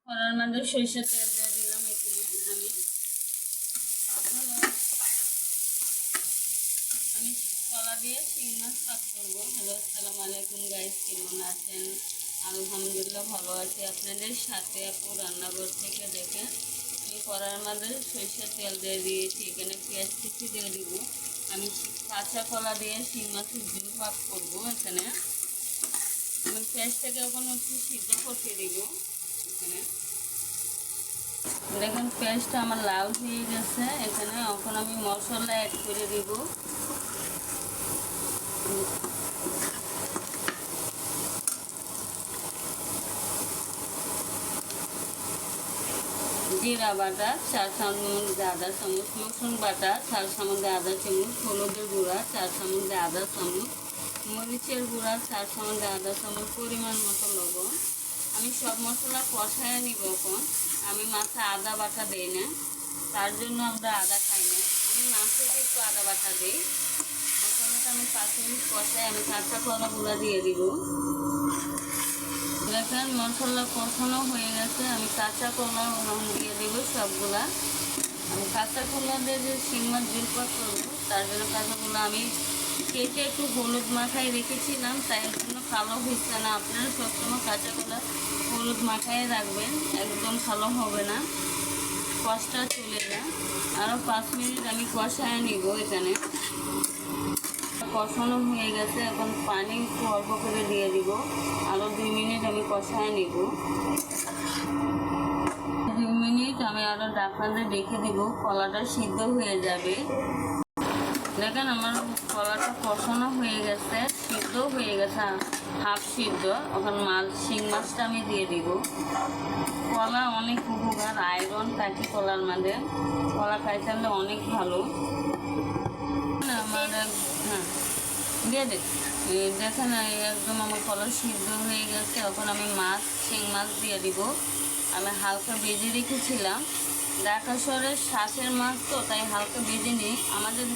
কড়ার মধ্যে সরিষার তেল দিয়ে দিলাম। এখানে আমি কলা দিয়ে শিং মাছ পাক করবো। হ্যালো, আসসালামু আলাইকুম গাইস, কেমন আছেন? আলহামদুলিল্লাহ ভালো আছি। আপনাদের সাথে আপু রান্নাঘর থেকে দেখেন আমি কড়ার মধ্যে সরিষার তেল দিয়ে দিয়েছি। এখানে পেঁয়াজ কুচি দিয়ে দিব। আমি কাঁচা কলা দিয়ে শিং মাছের ঝোল পাক করবো। এখানে আমি পেঁয়াজটাকে এখন একটু সিদ্ধ করতে দিব। এখানে দেখেন পেঁয়াজটা আমার লাল হয়ে গেছে। এখানে এখন আমি মশলা অ্যাড করে দিব। জিরা বাটা 4 চামচ আদা চামচ, রসুন বাটা 4 চামচ আদা চামচ, হলুদের গুঁড়া 4 চামচ আদা চামচ, মরিচের গুঁড়া 4 চামচ আদা চামচ, পরিমাণ মতো লবণ। আমি সব মশলা কষায় নিব। এখন আমি মাছে আদা বাটা দিই না, তার জন্য আমরা আদা খাই না। আমি মাছে একটু আদা বাটা দিই। মশলাটা আমি 5 মিনিট কষায় আমি কাঁচা কলাগুলো দিয়ে দিব। দেখেন মশলা কষানো হয়ে গেছে। আমি কাঁচা কলা দিয়ে দেবো সবগুলা। আমি কাঁচা কলা দিয়ে যে শিং মাছ ঝোল পাক করবো, তার জন্য কাঁচাগুলো আমি কেটে একটু হলুদ মাখায় রেখেছিলাম, তাই জন্য কালো হচ্ছে না। আপনারা সবসময় কাঁচা কলা হলুদ মাখায় রাখবেন, একদম ভালো হবে না, কষটা চলে যায়। আরও 5 মিনিট আমি কষায় নিব। এখানে কষানো হয়ে গেছে। এখন পানি একটু অল্প করে দিয়ে দিব। আরও 2 মিনিট আমি কষায় নিব। 2 মিনিট আমি আরও ঢাকনা দিয়ে রেখে দিব, কলাটা সিদ্ধ হয়ে যাবে। দেখেন আমার কলাটা কষানো হয়ে গেছে, সিদ্ধ হয়ে গেছে, হাফ সিদ্ধ। এখন শিং মাছটা আমি দিয়ে দিব। কলা অনেক উপকার, আয়রন থাকে কলার মধ্যে। কলা খাইতে হলে অনেক ভালো। আমার হ্যাঁ দিয়ে দেখেন একদম আমার কলা সিদ্ধ হয়ে গেছে। এখন আমি শিং মাছ দিয়ে দিব। আমি হালকা ভেজে রেখেছিলাম। ঢাকা শহরের শ্বাসের মাছ তো, তাই হালকা ভেজে নিই। আমাদের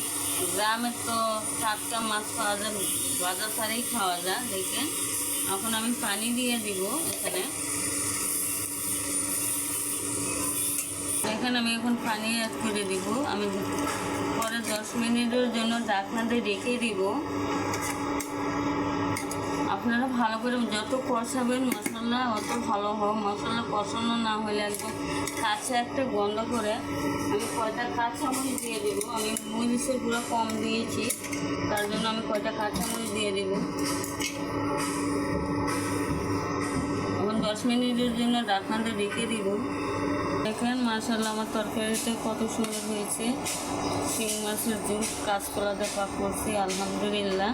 গ্রামে তো টাটকা মাছ পাওয়া যায়, বাজার ছাড়াই খাওয়া যায়। দেখেন এখন আমি পানি দিয়ে দিব। এখানে আমি এখন পানি অ্যাড করে দিব। আমি পরে 10 মিনিটের জন্য ঢাকনা দিয়ে রেখে দিব। আপনারা ভালো করে যত কষাবেন মশলা অত ভালো হবে। মশলা কষানো না হলে একদম কাঁচা একটা গন্ধ করে। আমি কয়টা কাঁচামরিচ দিয়ে দেবো। আমি মরিচের গুঁড়ো কম দিয়েছি, তার জন্য আমি কয়টা কাঁচামরিচ দিয়ে দেব। এখন 10 মিনিটের জন্য ঢাকনাটা রেখে দিব। দেখেন মাশাআল্লাহ আমার তরকারিটা কত সুন্দর হয়েছে। শিং মাছের ঝোল কাঁচকলা দিয়ে পাক করছি, আলহামদুলিল্লাহ।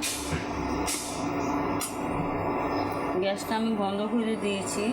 গ্যাসটা আমি বন্ধ করে দিয়েছি।